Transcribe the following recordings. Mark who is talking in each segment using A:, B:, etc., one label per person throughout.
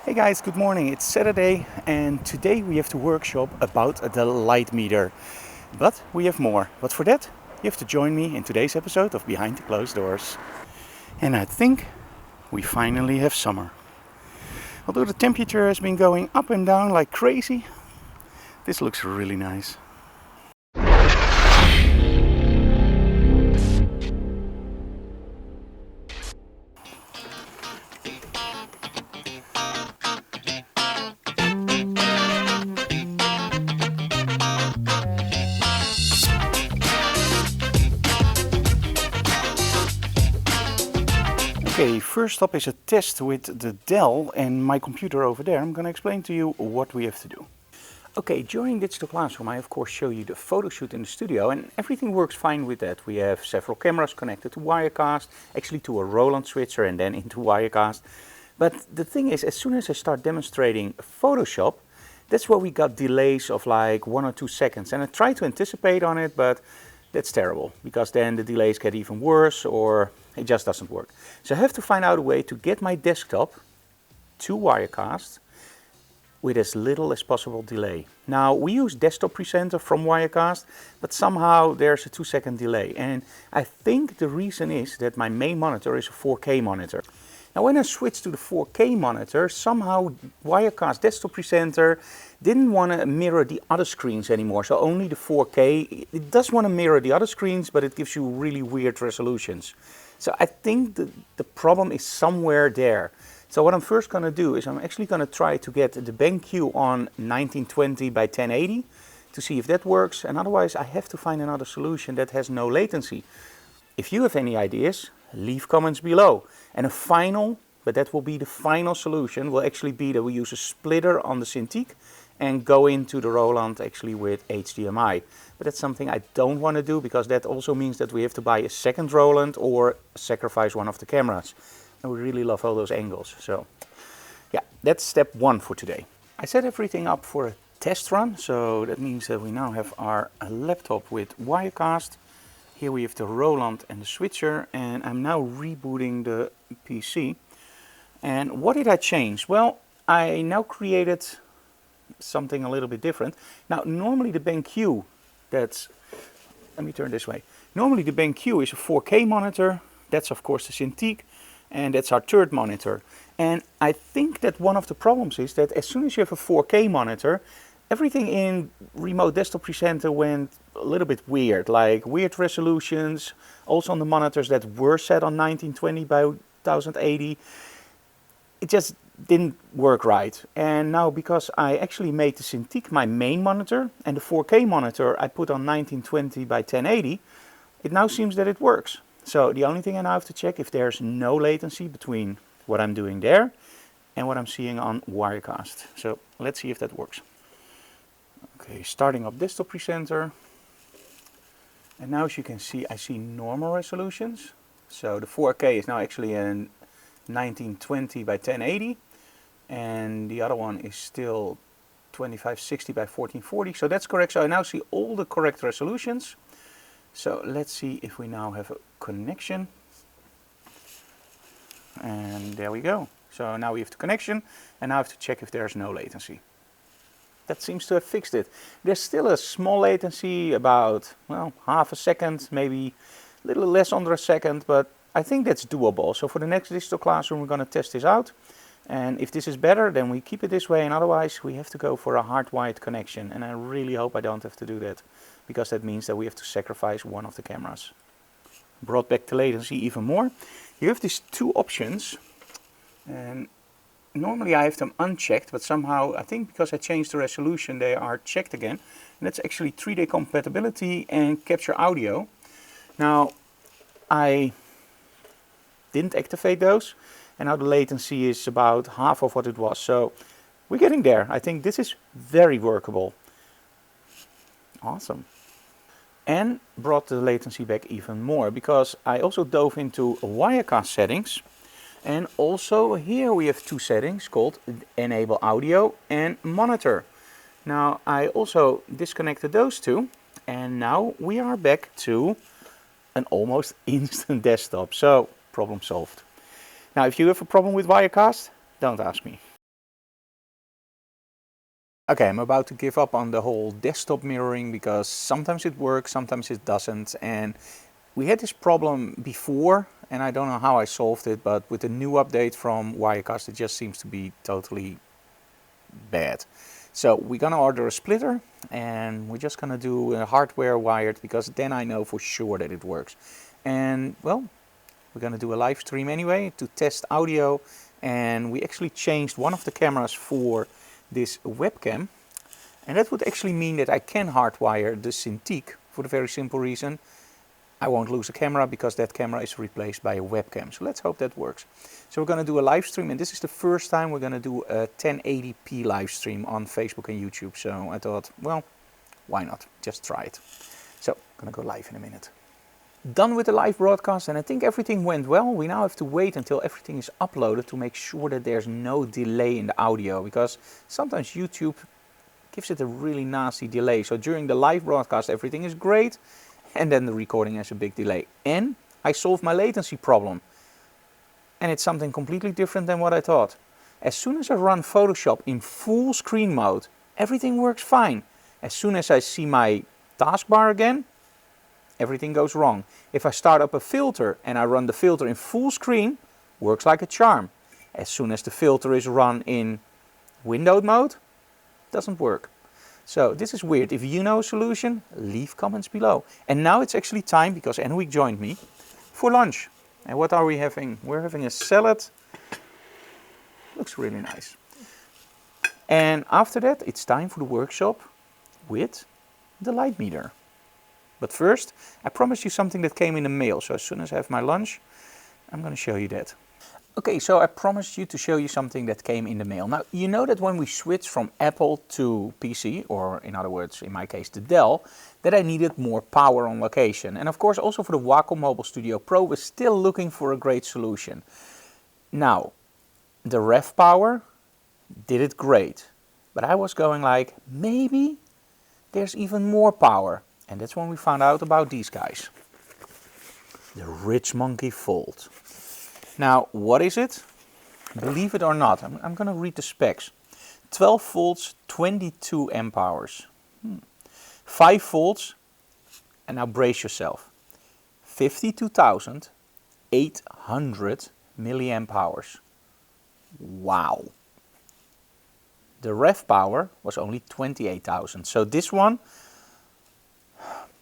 A: Hey guys, good morning. It's Saturday and today we have to workshop about the light meter. But we have more. But for that, you have to join me in today's episode of Behind the Closed Doors. And I think we finally have summer. Although the temperature has been going up and down like crazy, this looks really nice. Okay, first up is a test with the Dell and my computer over there. I'm going to explain to you what we have to do. Okay, during Digital Classroom I of course show you the photo shoot in the studio and everything works fine with that. We have several cameras connected to Wirecast, actually to a Roland switcher and then into Wirecast. But the thing is, as soon as I start demonstrating Photoshop, that's where we got delays of like 1 or 2 seconds. And I try to anticipate on it, but that's terrible because then the delays get even worse or it just doesn't work. So I have to find out a way to get my desktop to Wirecast with as little as possible delay. Now we use Desktop Presenter from Wirecast, but somehow there's a 2-second delay. And I think the reason is that my main monitor is a 4K monitor. Now when I switched to the 4K monitor, somehow Wirecast Desktop Presenter didn't want to mirror the other screens anymore, so only the 4K. It does want to mirror the other screens, but it gives you really weird resolutions. So I think the problem is somewhere there. So what I'm first going to do is I'm actually going to try to get the BenQ on 1920 by 1080 to see if that works, and otherwise I have to find another solution that has no latency. If you have any ideas, leave comments below. And a final, but that will be the final solution, will actually be that we use a splitter on the Cintiq and go into the Roland actually with HDMI. But that's something I don't want to do because that also means that we have to buy a second Roland or sacrifice one of the cameras. And we really love all those angles. So yeah, that's step 1 for today. I set everything up for a test run. So that means that we now have our laptop with Wirecast. Here we have the Roland and the switcher, and I'm now rebooting the PC. And what did I change? Well, I now created something a little bit different. Now normally the BenQ, let me turn this way. Normally the BenQ is a 4K monitor. That's of course the Cintiq, and that's our third monitor. And I think that one of the problems is that as soon as you have a 4K monitor, everything in Remote Desktop Presenter went a little bit weird, like weird resolutions, also on the monitors that were set on 1920 by 1080. It just didn't work right. And now because I actually made the Cintiq my main monitor and the 4K monitor I put on 1920 by 1080, it now seems that it works. So the only thing I now have to check if there's no latency between what I'm doing there and what I'm seeing on Wirecast. So let's see if that works. Okay, starting up Desktop Presenter. And now as you can see, I see normal resolutions. So the 4K is now actually in 1920 by 1080. And the other one is still 2560 by 1440. So that's correct. So I now see all the correct resolutions. So let's see if we now have a connection. And there we go. So now we have the connection. And now I have to check if there's no latency. That seems to have fixed it. There's still a small latency, about, well, half a second, maybe a little less under a second, but I think that's doable. So for the next Digital Classroom, we're going to test this out. And if this is better, then we keep it this way, and otherwise we have to go for a hardwired connection. And I really hope I don't have to do that, because that means that we have to sacrifice one of the cameras. Brought back the latency even more. You have these 2 options, and normally I have them unchecked, but somehow I think because I changed the resolution they are checked again. And that's actually 3D compatibility and capture audio. Now I didn't activate those, and now the latency is about half of what it was. So we're getting there. I think this is very workable. Awesome. And brought the latency back even more because I also dove into Wirecast settings. And also here we have 2 settings called Enable Audio and Monitor. Now I also disconnected those 2, and now we are back to an almost instant desktop. So problem solved. Now if you have a problem with Wirecast, don't ask me. Okay, I'm about to give up on the whole desktop mirroring because sometimes it works, sometimes it doesn't. And we had this problem before and I don't know how I solved it, but with the new update from Wirecast, it just seems to be totally bad. So we're gonna order a splitter and we're just gonna do a hardware wired because then I know for sure that it works. And well, we're gonna do a live stream anyway to test audio, and we actually changed one of the cameras for this webcam, and that would actually mean that I can hardwire the Cintiq for the very simple reason I won't lose a camera because that camera is replaced by a webcam. So let's hope that works. So we're going to do a live stream, and this is the first time we're going to do a 1080p live stream on Facebook and YouTube. So I thought, well, why not? Just try it. So I'm going to go live in a minute. Done with the live broadcast, and I think everything went well. We now have to wait until everything is uploaded to make sure that there's no delay in the audio, because sometimes YouTube gives it a really nasty delay. So during the live broadcast everything is great, and then the recording has a big delay. And I solved my latency problem, and it's something completely different than what I thought. As soon as I run Photoshop in full screen mode, everything works fine. As soon as I see my taskbar again, everything goes wrong. If I start up a filter and I run the filter in full screen, works like a charm. As soon as the filter is run in windowed mode, doesn't work. So this is weird. If you know a solution, leave comments below. And now it's actually time, because Enwick joined me, for lunch. And what are we having? We're having a salad. Looks really nice. And after that, it's time for the workshop with the light meter. But first, I promised you something that came in the mail. So as soon as I have my lunch, I'm going to show you that. Okay, so I promised you to show you something that came in the mail. Now, you know that when we switched from Apple to PC, or in other words, in my case, the Dell, that I needed more power on location. And of course, also for the Wacom Mobile Studio Pro, we're still looking for a great solution. Now, the Rev Power did it great. But I was going like, maybe there's even more power. And that's when we found out about these guys. The Rich Monkey Fold. Now, what is it? Believe it or not, I'm going to read the specs. 12 volts, 22 amp hours. 5 volts, and now brace yourself. 52,800 milliamp hours. Wow. The Rev Power was only 28,000. So this one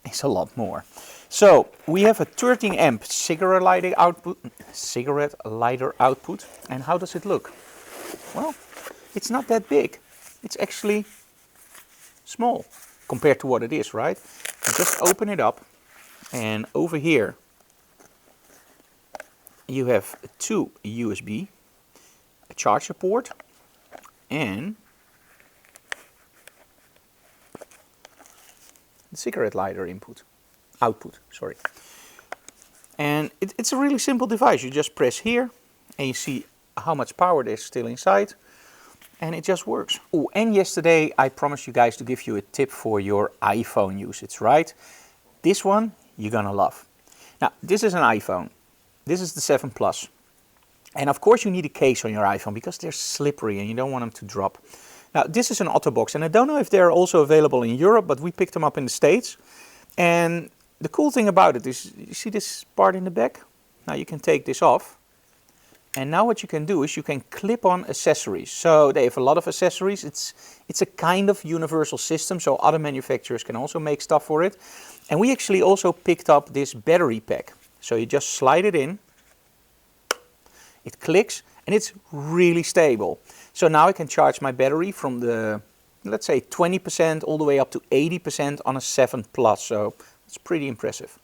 A: is a lot more. So we have a 13 amp cigarette lighter output. And how does it look? Well, it's not that big. It's actually small compared to what it is, right? You just open it up, and over here you have 2 USB, a charger port, and the cigarette lighter output. And it's a really simple device. You just press here and you see how much power there's still inside, and it just works. Oh, and yesterday I promised you guys to give you a tip for your iPhone usage, right? This one you're gonna love. Now, this is an iPhone. This is the 7 Plus. And of course you need a case on your iPhone because they're slippery and you don't want them to drop. Now, this is an Otterbox, and I don't know if they're also available in Europe, but we picked them up in the States. And the cool thing about it is, you see this part in the back? Now you can take this off. And now what you can do is you can clip on accessories. So they have a lot of accessories. It's a kind of universal system, so other manufacturers can also make stuff for it. And we actually also picked up this battery pack. So you just slide it in, it clicks, and it's really stable. So now I can charge my battery from the, let's say 20% all the way up to 80% on a 7 Plus. So it's pretty impressive.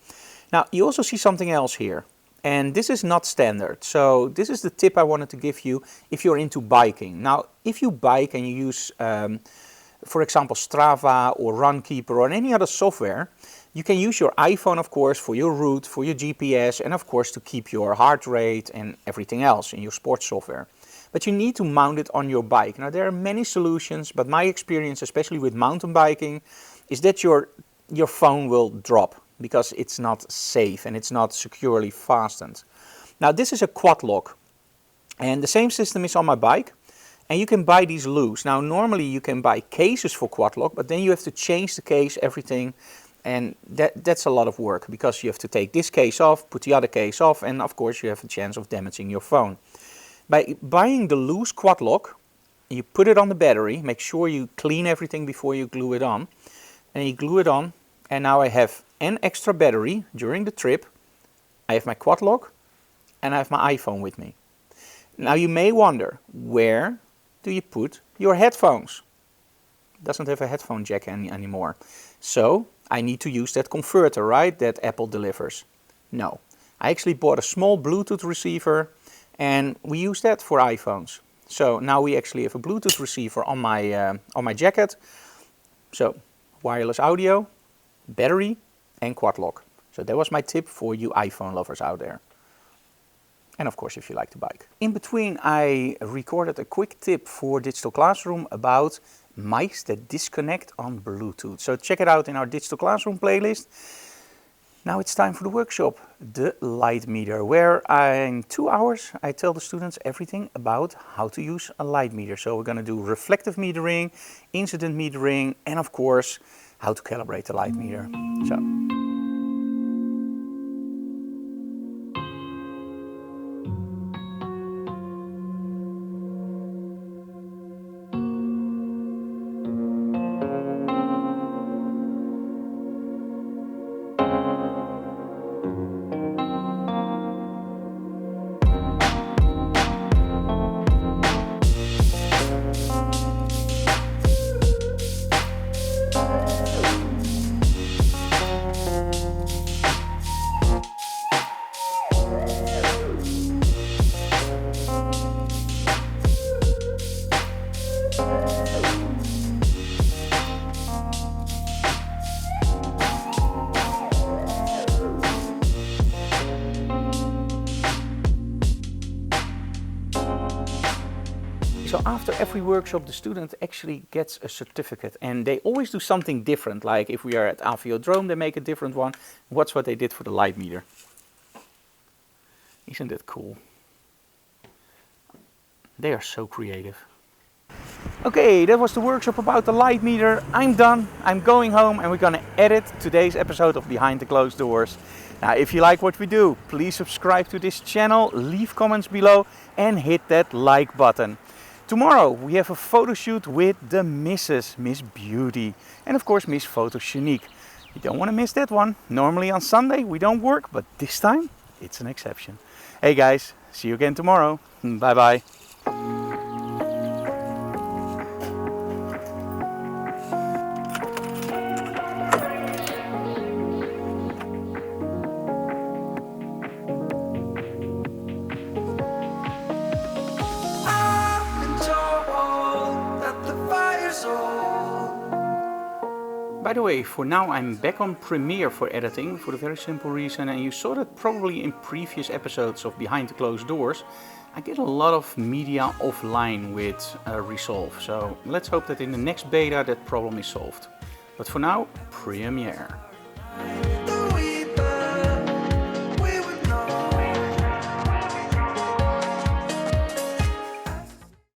A: Now you also see something else here. And this is not standard. So this is the tip I wanted to give you if you're into biking. Now, if you bike and you use, for example, Strava or Runkeeper or any other software, you can use your iPhone, of course, for your route, for your GPS, and of course to keep your heart rate and everything else in your sports software. But you need to mount it on your bike. Now, there are many solutions, but my experience, especially with mountain biking, is that your phone will drop, because it's not safe and it's not securely fastened. Now, this is a quad lock, and the same system is on my bike, And you can buy these loose. Now normally you can buy cases for quad lock, but then you have to change the case, everything. And that's a lot of work because you have to take this case off, put the other case off, and of course you have a chance of damaging your phone. By buying the loose quad lock, you put it on the battery, make sure you clean everything before you glue it on. And you glue it on, and now I have an extra battery during the trip. I have my quad lock, and I have my iPhone with me. Now you may wonder, where do you put your headphones? It doesn't have a headphone jack anymore. So I need to use that converter, right, that Apple delivers. No, I actually bought a small Bluetooth receiver and we use that for iPhones. So now we actually have a Bluetooth receiver on my jacket. So wireless audio, battery and quad lock. So that was my tip for you iPhone lovers out there. And of course, if you like to bike. In between, I recorded a quick tip for Digital Classroom about mics that disconnect on Bluetooth. So check it out in our Digital Classroom playlist. Now it's time for the workshop, the light meter, where in 2 hours I tell the students everything about how to use a light meter. So we're going to do reflective metering, incident metering, and of course, how to calibrate the light meter. So. So after every workshop, the student actually gets a certificate, and they always do something different. Like if we are at Aviodrome, they make a different one. Watch what they did for the light meter. Isn't that cool? They are so creative. Okay, that was the workshop about the light meter. I'm done. I'm going home and we're going to edit today's episode of Behind the Closed Doors. Now, if you like what we do, please subscribe to this channel, leave comments below and hit that like button. Tomorrow we have a photo shoot with the Misses, Miss Beauty, and of course Miss Photogenique. You don't want to miss that one. Normally on Sunday we don't work, but this time it's an exception. Hey guys, see you again tomorrow. Bye bye. By the way, for now I'm back on Premiere for editing for the very simple reason, and you saw that probably in previous episodes of Behind the Closed Doors, I get a lot of media offline with Resolve. So let's hope that in the next beta that problem is solved. But for now, Premiere.